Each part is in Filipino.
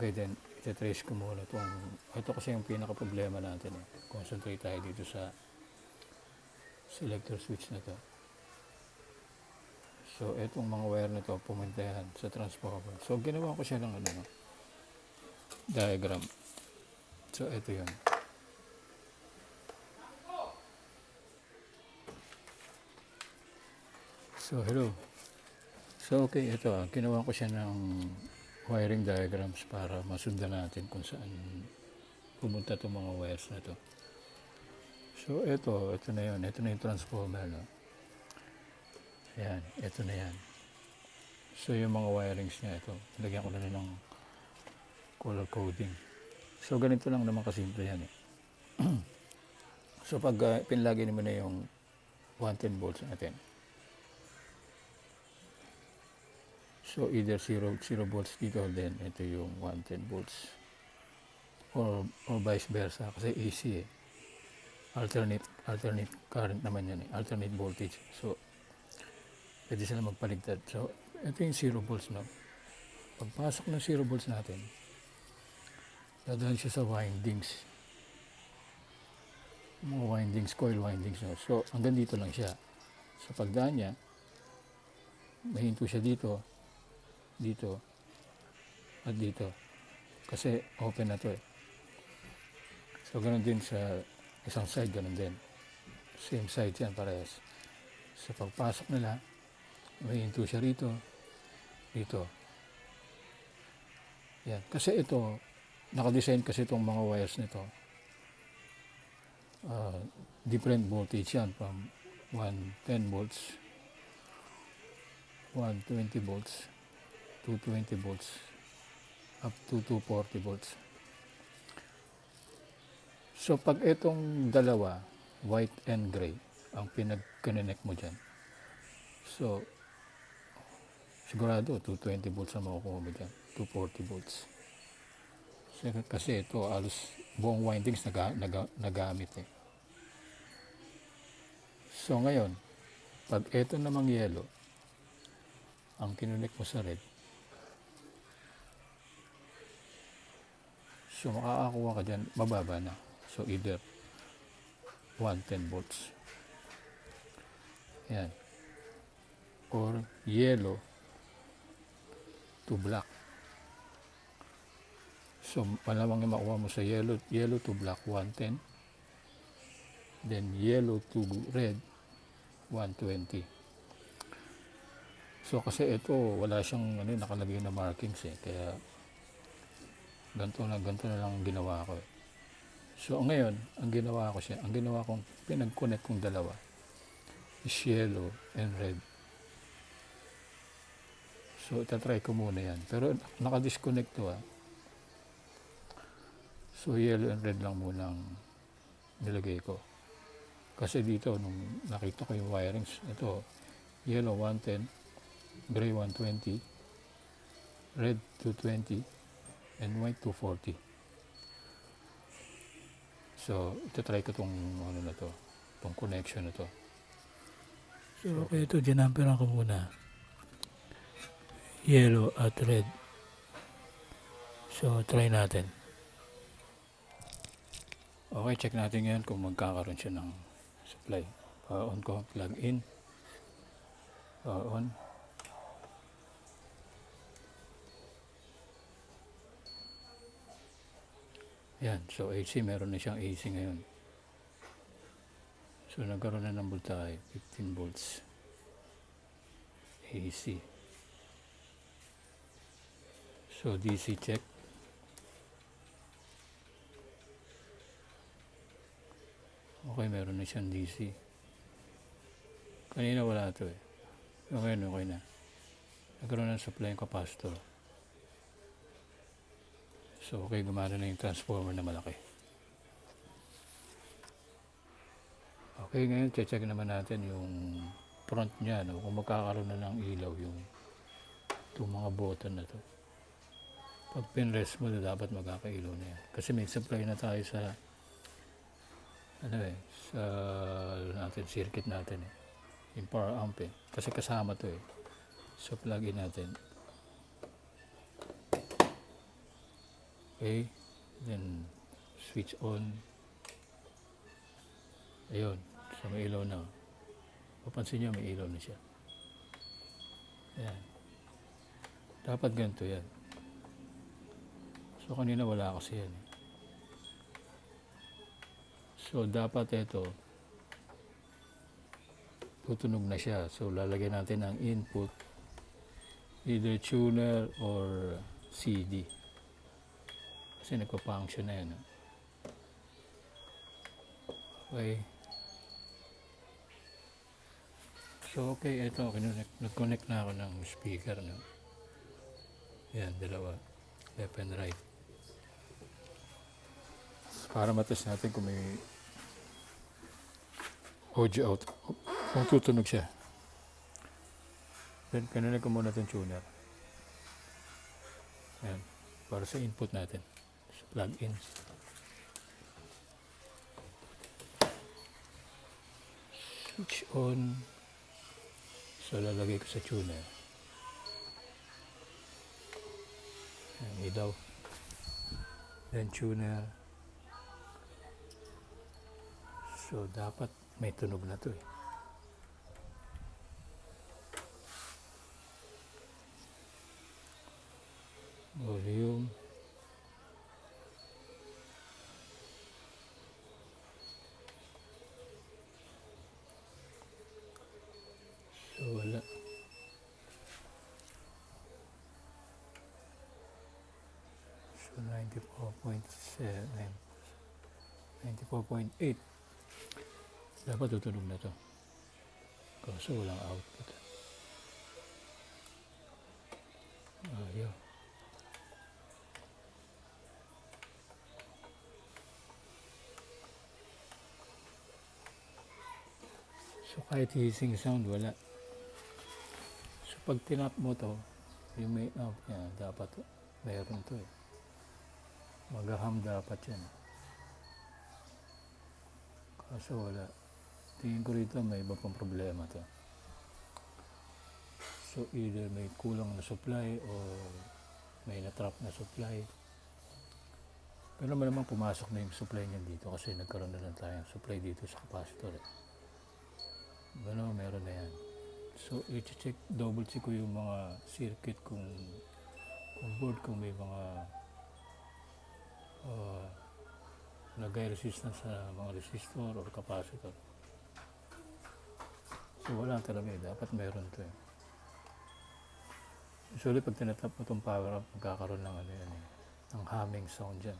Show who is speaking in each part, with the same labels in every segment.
Speaker 1: Okay, then itatrace ko muna ito kasi yung pinaka problema natin eh. Concentrate tayo dito sa selector switch na to. So itong mga wire na to pumunta yan sa transformer. So ginawa ko siya ng diagram. So ito yun. So hello. So okay, ito ginawa ko siya ng wiring diagrams para masundan natin kung saan pumunta itong mga wires na to. So ito na yun. Ito na yung transformer. No? Ayan, ito na yan. So yung mga wirings niya ito, lagyan ko na ng color coding. So ganito lang naman kasimple yan eh. So pag pinlagay naman na yung 110 volts natin. So either 0 volts dito, then ito yung 110 volts. Or vice versa kasi AC eh. Alternate current naman yan eh. Alternate voltage. So pwede sila magpaligtad. So ito yung 0 volts no. Pagpasok ng 0 volts natin, dadaan siya sa windings. Mga windings, coil windings no. So hanggang dito lang siya. Sa pagdaan niya, mahinto siya dito, at dito. Kasi open na to eh. So ganun din sa isang side, ganun din. Same side yan parehas. Sa pagpasok nila, mahinto siya dito. Yan. Kasi ito, nakadesign kasi itong mga wires nito. Different voltage yan from 110 volts, 120 volts, 220 volts, up to 240 volts. So pag itong dalawa, white and gray, ang pinag-connect mo dyan, so sigurado 220 volts ang makukuha mo dyan, 240 volts. So, kasi ito alos buong windings nagamit eh. So ngayon, pag ito namang yellow, ang kinonect mo sa red, so makakakuha ka dyan, mababa na. So either 110 volts. Yan. Or yellow to black. So malamang yung makuha mo sa yellow to black 110. Then yellow to red 120. So kasi ito wala siyang nakalagay na markings eh. Kaya ganito na lang ginawa ko eh. So ngayon, ang ginawa kong pinag-connect kong dalawa is yellow and red. So itatry ko muna yan. Pero naka-disconnect to ah. So yellow and red lang muna ang nilagay ko. Kasi dito, nung nakita ko yung wirings, ito, yellow 110, gray 120, red 220, and white 240. So, itatry ko itong connection na to. So, okay, ito, dinamperan ko muna. Yellow at red. So, try natin. Okay, check natin ngayon kung magkakaroon siya ng supply. On ko, plug in. On. Yan, so AC, meron na siyang AC ngayon. So nagkaroon na ng voltage, 15 volts AC. So DC check. Okay, meron na siyang DC. Kanina wala ito eh. Okay na. Nagkaroon ng supply yung capacitor. So okay, gumana na yung transformer na malaki. Okay, ngayon check naman natin yung front niya, no? Kung magkakaroon na ng ilaw itong mga button na to. Pag pinrest mo, dapat magkakailaw na yan. Kasi may supply na tayo sa circuit natin eh. Yung power amp eh. Kasi kasama to eh. So plug in natin. Okay, then switch on. Ayun, so may ilaw na. Papansin nyo, may ilaw na siya. Ayan, dapat ganito yan. So kanina wala kasi yan. So dapat ito, tutunog na siya. So lalagyan natin ang input, either tuner or CD. Kasi nagpa-function na yan. Okay. So okay, ito, nag-connect na ako ng speaker. No? Yan, dalawa. Left and right. Para matest natin kung may audio out. Kung tutunog siya. Then, kanina ko muna itong tuner. Yan. Para sa input natin. Sa plug-ins. Switch on. So, lalagay ko sa tuner. Yan, ilaw. Then, tuner. So, dapat may tunog na to eh. Volume. So, wala. So, 94.7. 94.8. Dapat tutunog na to. Kaso walang output. Ayaw. So kahit hissing sound, wala. So pag tinap mo to, yung may out niya, dapat mayroon to eh. Mag-hum dapat yan. Kaso wala. Tingin ko rito may iba pang problema to. So either may kulang na supply o may natrap na supply. Pero naman pumasok na yung supply niyan dito kasi nagkaroon na lang tayong supply dito sa capacitor eh. Meron na yan. So i-check, double check ko yung mga circuit kung board kung may mga lagay resistance sa mga resistor or capacitor. So wala talaga eh. Dapat meron to eh. Usually pag tinatap mo itong power up, magkakaroon ng ano yan eh. Ng humming sound dyan.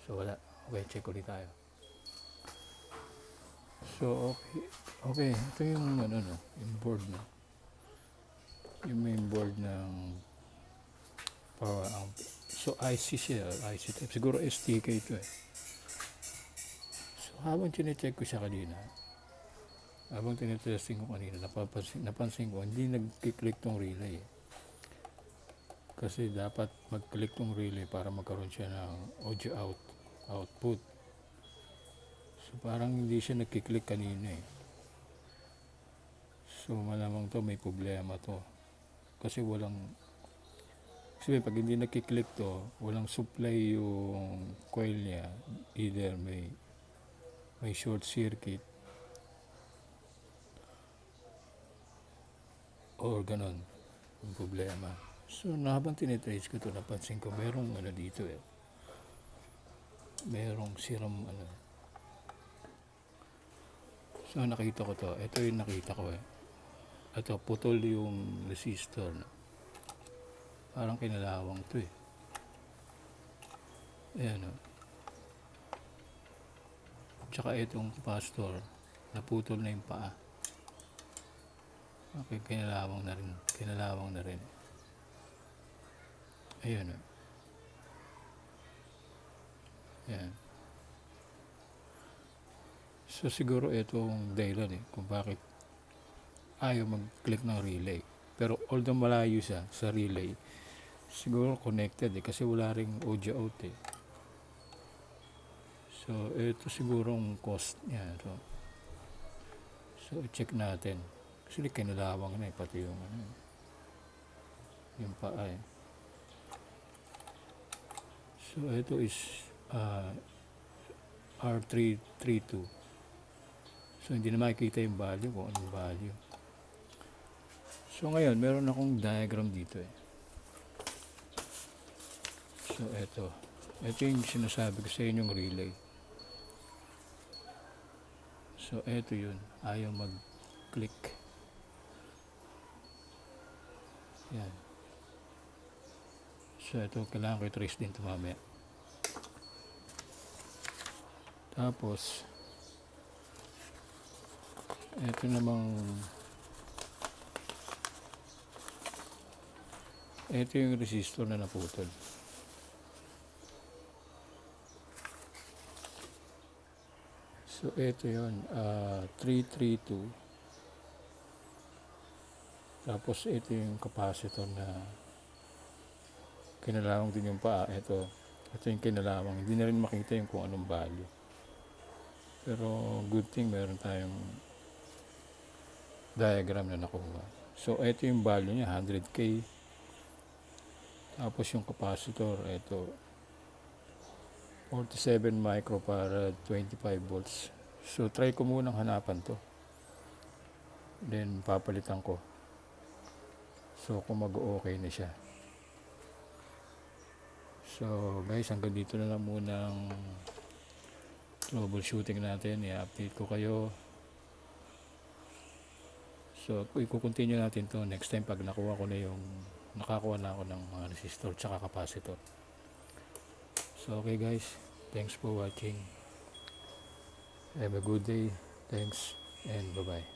Speaker 1: So wala. Okay, check ulit tayo. So okay. Ito yung ano no, yung board no. Yung main board ng power amp. So IC siya, IC type. Siguro STK ito eh. So habang chinecheck ko siya kanina, habang tinetesting ko kanina, napansin ko, hindi nag-click tong relay eh. Kasi dapat mag-click tong relay para magkaroon siya ng audio output. So parang hindi siya nag-click kanina eh. So malamang to may problema to. Kasi pag hindi nag-click to, walang supply yung coil niya. Either may short circuit or ganon yung problema. So habang tinitrace ko to, napansin ko merong ano dito eh. Merong siram ano. So nakita ko to. Ito yung nakita ko eh. Ito, putol yung resistor. No? Parang kinalawang to eh. Ayan o. Tsaka itong capacitor, naputol na yung paa. Okay, kinalawang na rin. Ayan o. Ayan. So siguro itong dahilan eh, kung bakit ayaw mag-click ng relay. Pero although malayo siya sa relay, siguro connected eh, kasi wala ring audio out eh. So ito siguro ang cost niya. So check natin. Actually kinalawang na eh, pati yung ano. yung paa eh. So ito is R332. So hindi na makikita yung value kung anong value. So ngayon meron akong diagram dito eh. So ito yung sinasabi ko sa inyong relay. So ito yun, ayaw mag-click. Yan. So ito kailangan ko i-trace din ito mamaya. Tapos ito namang ito yung resistor na naputol. So ito yun, 332. Tapos ito yung capacitor na kinalamang din yung paa. Ito yung kinalamang. Hindi na rin makita yung kung anong value. Pero good thing meron tayong diagram na nakuha. So ito yung value niya, 100K. Tapos yung capacitor, ito 47 microfarad, 25 volts. So try ko munang hanapan to. Then papalitan ko. So kung mag-okay na siya. So guys, hanggang dito na lang muna ang troubleshooting natin. I-update ko kayo. So i-continue natin to next time pag nakakuha na ako ng mga resistor tsaka capacitor. So okay guys, thanks for watching. Have a good day. Thanks and bye-bye.